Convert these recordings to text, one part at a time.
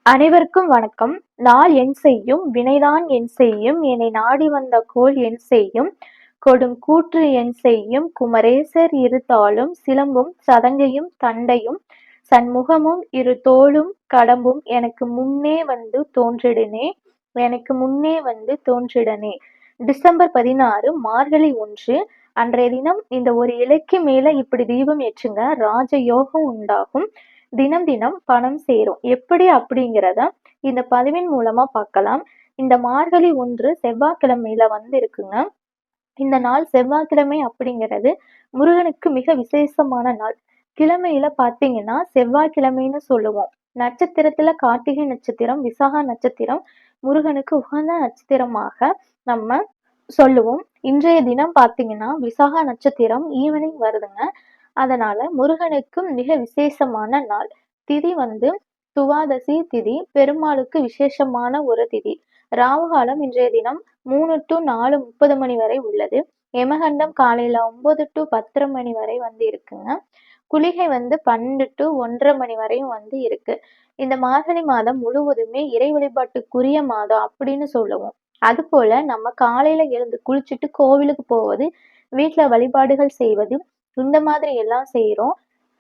அனைவருக்கும் வணக்கம். நாள் என் செய்யும் வினைதான் என் செய்யும் என்னை நாடி வந்த கோள் என் செய்யும் கொடுங்கூற்று என் செய்யும் குமரேசர் இரு தாளும் சிலம்பும் சதங்கையும் தண்டையும் சண்முகமும் இரு தோளும் கடம்பும் எனக்கு முன்னே வந்து தோன்றிடனே. டிசம்பர் 16 மார்கழி 1 அன்றைய தினம் இந்த ஒரு இலைக்கு மேல இப்படி தீபம் ஏற்றுங்க, ராஜ யோகம் உண்டாகும். தினம் தினம் பணம் சேரும். எப்படி அப்படிங்கிறத இந்த பதிவின் மூலமா பார்க்கலாம். இந்த மார்கழி 1 செவ்வாய்க்கிழமையில வந்து இருக்குங்க. இந்த நாள் செவ்வாய்க்கிழமை அப்படிங்கிறது முருகனுக்கு மிக விசேஷமான நாள். கிழமையில பார்த்தீங்கன்னா செவ்வாய்க்கிழமைன்னு சொல்லுவோம். நட்சத்திரத்துல கார்த்திகை நட்சத்திரம், விசாக நட்சத்திரம் முருகனுக்கு உகந்த நட்சத்திரமாக நம்ம சொல்லுவோம். இன்றைய தினம் பார்த்தீங்கன்னா விசாக நட்சத்திரம் ஈவினிங் வருதுங்க. அதனால முருகனுக்கு மிக விசேஷமான நாள். திதி வந்து துவாதசி திதி, பெருமாளுக்கு விசேஷமான ஒரு திதி. ராவுகாலம் இன்றைய தினம் 3 to 4:30 மணி வரை உள்ளது. யமகண்டம் காலையில 9 to 10 மணி வரை வந்து இருக்குங்க. குளிகை வந்து 12 to 1:30 மணி வரையும் வந்து இருக்கு. இந்த மார்கழி மாதம் முழுவதுமே இறை வழிபாட்டுக்குரிய மாதம் அப்படின்னு சொல்லுவோம். அது போல நம்ம காலையில எழுந்து குளிச்சுட்டு கோவிலுக்கு போவது, வீட்டுல வழிபாடுகள் செய்வது, இந்த மாதிரி எல்லாம் செய்யறோம்.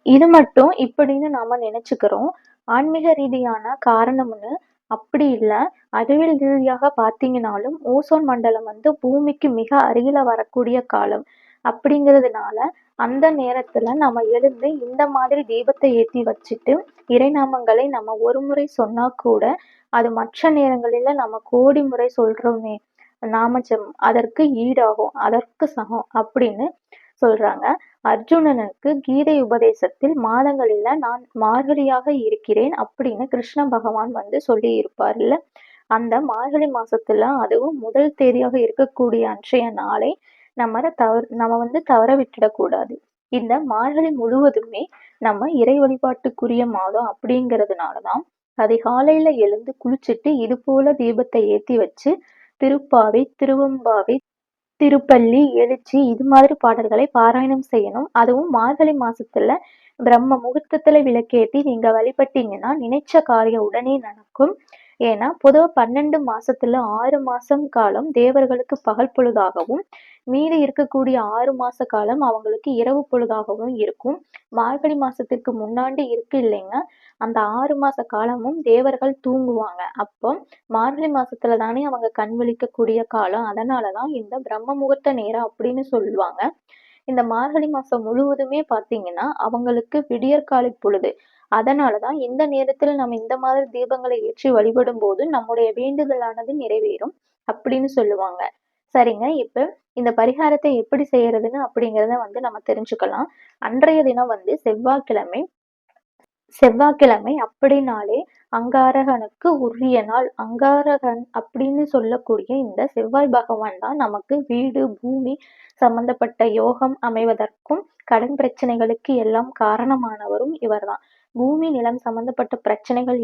இது மட்டும் இப்படின்னு நாம நினைச்சுக்கிறோம். ஆன்மீக ரீதியான காரணம்னு அப்படி இல்லை. அறிவியல் ரீதியாக பார்த்தீங்கன்னாலும் ஓசோன் மண்டலம் வந்து பூமிக்கு மிக அருகில வரக்கூடிய காலம் அப்படிங்கிறதுனால அந்த நேரத்துல நம்ம எழுந்து இந்த மாதிரி தீபத்தை ஏற்றி வச்சுட்டு இறைநாமங்களை நம்ம ஒரு முறை சொன்னா கூட அது மற்ற நேரங்களில நம்ம கோடி முறை சொல்றோமே நாமஜம் அதற்கு ஈடாகும், அதற்கு சமம் அப்படின்னு சொல்றாங்க. அர்ஜுனனுக்கு கீதை உபதேசத்தில் மாதங்களில நான் மார்கழியாக இருக்கிறேன் அப்படின்னு கிருஷ்ண பகவான் வந்து சொல்லி இருப்பார்ல. அந்த மார்கழி மாசத்துல அதுவும் முதல் தேதியாக இருக்கக்கூடிய அன்றைய நாளை நம்ம வந்து தவற விட்டுடக்கூடாது. இந்த மார்கழி முழுவதுமே நம்ம இறை வழிபாட்டுக்குரிய மாதம் அப்படிங்கிறதுனாலதான் அதிகாலையில எழுந்து குளிச்சுட்டு இது போல தீபத்தை ஏத்தி வச்சு திருப்பாவை, திருவெம்பாவை, திருப்பள்ளி, எழுச்சி இது மாதிரி பாடல்களை பாராயணம் செய்யணும். அதுவும் மார்கழி மாசத்துல பிரம்ம முகூர்த்தத்துல விளக்கேத்தி நீங்க வழிபட்டீங்கன்னா நினைச்ச காரியம் உடனே நடக்கும். ஏன்னா பொதுவா 12 மாசத்துல 6 மாசம் காலம் தேவர்களுக்கு பகல் பொழுதாகவும் மீதி இருக்கக்கூடிய 6 மாச காலம் அவங்களுக்கு இரவு பொழுதாகவும் இருக்கும். மார்கழி மாசத்துக்கு முன்னாடி இருக்கு இல்லைங்க, அந்த 6 மாச காலமும் தேவர்கள் தூங்குவாங்க. அப்போ மார்கழி மாசத்துல தானே அவங்க கண் விழிக்கக்கூடிய காலம். அதனாலதான் இந்த பிரம்ம முகூர்த்த நேரம் அப்படின்னு சொல்லுவாங்க. இந்த மார்கழி மாசம் முழுவதுமே பாத்தீங்கன்னா அவங்களுக்கு விடியற்காலை பொழுது. அதனாலதான் இந்த நேரத்துல நம்ம இந்த மாதிரி தீபங்களை ஏற்றி வழிபடும் போது நம்முடைய வேண்டுதலானது நிறைவேறும் அப்படின்னு சொல்லுவாங்க. சரிங்க, இப்ப இந்த பரிகாரத்தை எப்படி செய்யறதுன்னு அப்படிங்கிறத வந்து நம்ம தெரிஞ்சுக்கலாம். அன்றைய தினம் வந்து செவ்வாய்க்கிழமை. அப்படின்னாலே அங்காரகனுக்கு உரிய நாள். அங்காரகன் அப்படின்னு சொல்லக்கூடிய இந்த செவ்வாய் பகவான் தான் நமக்கு வீடு பூமி சம்பந்தப்பட்ட யோகம் அமைவதற்கும் கடன் பிரச்சனைகளுக்கு எல்லாம் காரணமானவரும் இவர்தான். பூமி நிலம் சம்பந்தப்பட்ட பிரச்சனைகள்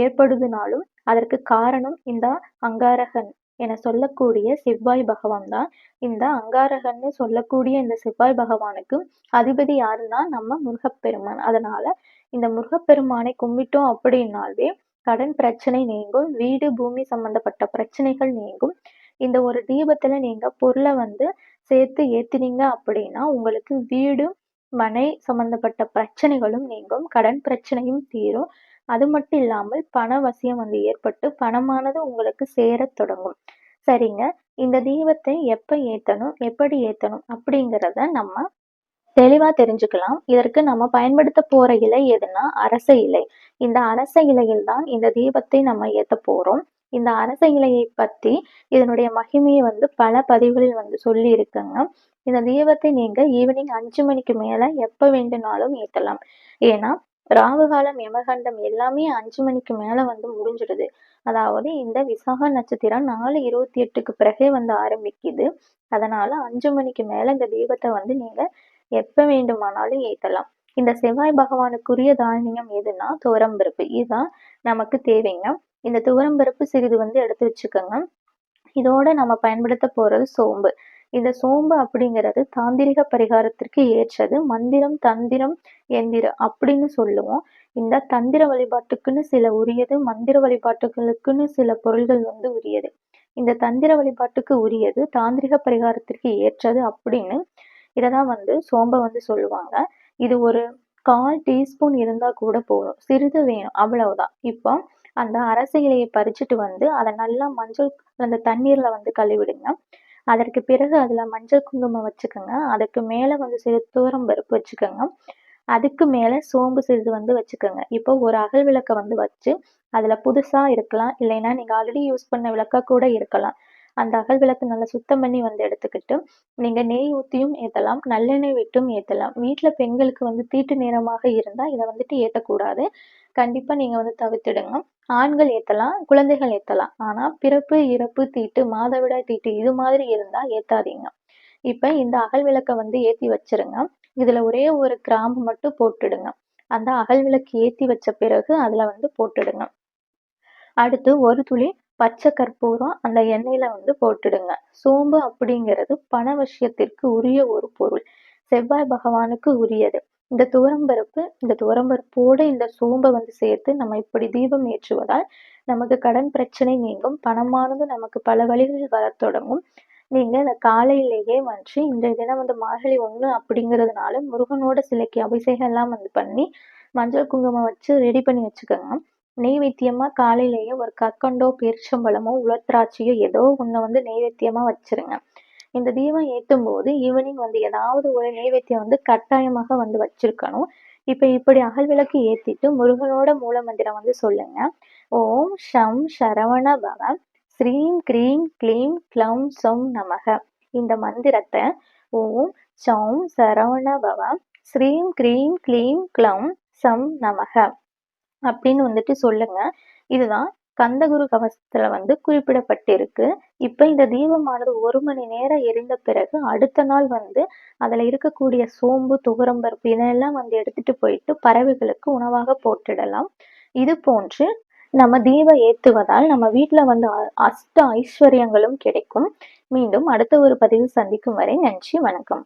ஏற்படுதுனாலும் அதற்கு காரணம் இந்த அங்காரகன் என சொல்லக்கூடிய செவ்வாய் பகவான் தான். இந்த அங்காரகன்னு சொல்லக்கூடிய இந்த செவ்வாய் பகவானுக்கு அதிபதி யாருன்னா நம்ம முருகப்பெருமான். அதனால இந்த முருகப்பெருமானை கும்பிட்டோம் அப்படின்னாலே கடன் பிரச்சனை நீங்கும், வீடு பூமி சம்பந்தப்பட்ட பிரச்சனைகள் நீங்கும். இந்த ஒரு தீபத்துல நீங்க பொருளை வந்து சேர்த்து ஏத்தினீங்க அப்படின்னா உங்களுக்கு வீடு மனை சம்பந்தப்பட்ட பிரச்சனைகளும் நீங்கும், கடன் பிரச்சனையும் தீரும். அது மட்டும் இல்லாமல் பண வசியம் வந்து ஏற்பட்டு பணமானது உங்களுக்கு சேரத் தொடங்கும். சரிங்க, இந்த தீபத்தை எப்ப ஏத்தணும், எப்படி ஏத்தணும் அப்படிங்கிறத நம்ம தெளிவா தெரிஞ்சுக்கலாம். இதற்கு நம்ம பயன்படுத்த போற இலை எதுனா அரச இலை. இந்த அரச இலையில் தான் இந்த தீபத்தை நம்ம ஏத்த போறோம். இந்த அரச இலையை பத்தி இதனுடைய மகிமையை வந்து பல பதிவுகளில் வந்து சொல்லி இருக்குங்க. இந்த தீபத்தை நீங்க ஈவினிங் 5 மணிக்கு மேல எப்ப வேண்டுனாலும் ஏத்தலாம். ஏன்னா ராகுகாலம் யமகண்டம் எல்லாமே 5 மணிக்கு மேல வந்து முடிஞ்சிடுது. அதாவது இந்த விசாக நட்சத்திரம் 4:28க்கு பிறகே வந்து ஆரம்பிக்குது. அதனால 5 மணிக்கு மேல இந்த தீபத்தை வந்து நீங்க எப்ப வேண்டுமானாலும் ஏத்தலாம். இந்த செவ்வாய் பகவானுக்குரிய தானியம் எதுனா துவரம்பருப்பு. இதுதான் நமக்கு தேவைங்க. இந்த துவரம்பருப்பு சிறிது வந்து எடுத்து வச்சுக்கோங்க. இதோட நம்ம பயன்படுத்த போறது சோம்பு. இந்த சோம்பு அப்படிங்கிறது தாந்திரிக பரிகாரத்திற்கு ஏற்றது. மந்திரம், தந்திரம், எந்திரம் அப்படின்னு சொல்லுவோம். இந்த தந்திர வழிபாட்டுக்குன்னு சில உரியது, மந்திர வழிபாட்டுகளுக்குன்னு சில பொருள்கள் வந்து உரியது. இந்த தந்திர வழிபாட்டுக்கு உரியது, தாந்திரிக பரிகாரத்திற்கு ஏற்றது அப்படின்னு இததான் வந்து சோம்ப வந்து சொல்லுவாங்க. இது ஒரு 1/4 டீஸ்பூன் இருந்தா கூட போதும். சிறிது வேணும் அவ்வளவுதான். இப்போ அந்த அரச இலைய பறிச்சுட்டு வந்து அத நல்லா மஞ்சள் அந்த தண்ணீர்ல வந்து கழுவிடுங்க. அதற்கு பிறகு அதுல மஞ்சள் குங்குமம் வச்சுக்கோங்க. அதுக்கு மேல வந்து சிறிது துவரம் பருப்பு வச்சுக்கோங்க. அதுக்கு மேல சோம்பு சிறிது வந்து வச்சுக்கோங்க. இப்போ ஒரு அகல் விளக்க வந்து வச்சு அதுல புதுசா இருக்கலாம், இல்லைன்னா நீங்க ஆல்ரெடி யூஸ் பண்ண விளக்கா கூட இருக்கலாம். அந்த அகல் விளக்கு நல்லா சுத்தம் பண்ணி வந்து எடுத்துக்கிட்டு நீங்க நெய் ஊத்தியும் ஏத்தலாம், நல்லெண்ணெய் விட்டும் ஏத்தலாம். வீட்ல பெண்களுக்கு வந்து தீட்டு நேரமாக இருந்தா இத வந்துட்டு ஏத்தக்கூடாது. கண்டிப்பா நீங்க வந்து தவிர்த்திடுங்க. ஆண்கள் ஏத்தலாம், குழந்தைகள் ஏத்தலாம். ஆனா பிறப்பு, இறப்பு தீட்டு, மாதவிடாய் தீட்டு இது மாதிரி இருந்தா ஏத்தாதீங்க. இப்ப இந்த அகல் விளக்க வந்து ஏத்தி வச்சிருங்க. இதுல ஒரே ஒரு கிராம்பு மட்டும் போட்டுடுங்க. அந்த அகல் விளக்கு ஏத்தி வச்ச பிறகு அதுல வந்து போட்டுடுங்க. அடுத்து ஒரு துளி பச்சை கற்பூரம் அந்த எண்ணெயில வந்து போட்டுடுங்க. சோம்பு அப்படிங்கிறது பண விஷயத்திற்கு உரிய ஒரு பொருள். செவ்வாய் பகவானுக்கு உரியது. இந்த துவரம்பருப்போட இந்த சோம்பை வந்து சேர்த்து நம்ம இப்படி தீபம் ஏற்றுவதால் நமக்கு கடன் பிரச்சனை நீங்கும். பணமானது நமக்கு பல வழிகளில் வரத் தொடங்கும். நீங்க இந்த காலையிலேயே வந்து இன்றைய தினம் வந்து மார்கழி 1 அப்படிங்கிறதுனால முருகனோட சிலைக்கு அபிஷேகம் எல்லாம் வந்து பண்ணி மஞ்சள் குங்குமம் வச்சு ரெடி பண்ணி வச்சுக்கோங்க. நெய்வேத்தியமா காலையிலேயே ஒரு கற்கண்டோ, பேரிச்சம்பழமோ, உலர் திராட்சையோ ஏதோ ஒண்ணு வந்து நெய்வேத்தியமா வச்சிருங்க. இந்த தீபம் ஏத்தும் போது ஈவினிங் வந்து ஏதாவது ஒரு நெய்வேத்தியம் வந்து கட்டாயமாக வந்து வச்சிருக்கணும். இப்ப இப்படி அகல் விளக்கு ஏத்திட்டு முருகனோட மூல மந்திரம் வந்து சொல்லுங்க. ஓம் ஷம் சரவண பவ ஸ்ரீம் க்ரீம் க்ளீம் க்ளௌம் சௌம் நமக. இந்த மந்திரத்தை ஓம் சௌம் சரவண பவ ஸ்ரீம் க்ரீம் க்ளீம் க்ளௌம் சம் நமக அப்படின்னு வந்துட்டு சொல்லுங்க. இதுதான் கந்தகுரு கவசத்துல வந்து குறிப்பிடப்பட்டிருக்கு. இப்ப இந்த தீபமானது 1 மணி நேரம் எரிந்த பிறகு அடுத்த நாள் வந்து அதுல இருக்கக்கூடிய சோம்பு, துவரம்பருப்பு இதெல்லாம் வந்து எடுத்துட்டு போயிட்டு பறவைகளுக்கு உணவாக போட்டுடலாம். இது போன்று நம்ம தீபம் ஏத்துவதால் நம்ம வீட்டுல வந்து அஷ்ட ஐஸ்வர்யங்களும் கிடைக்கும். மீண்டும் அடுத்த ஒரு பதிவில் சந்திக்கும் வரை நன்றி, வணக்கம்.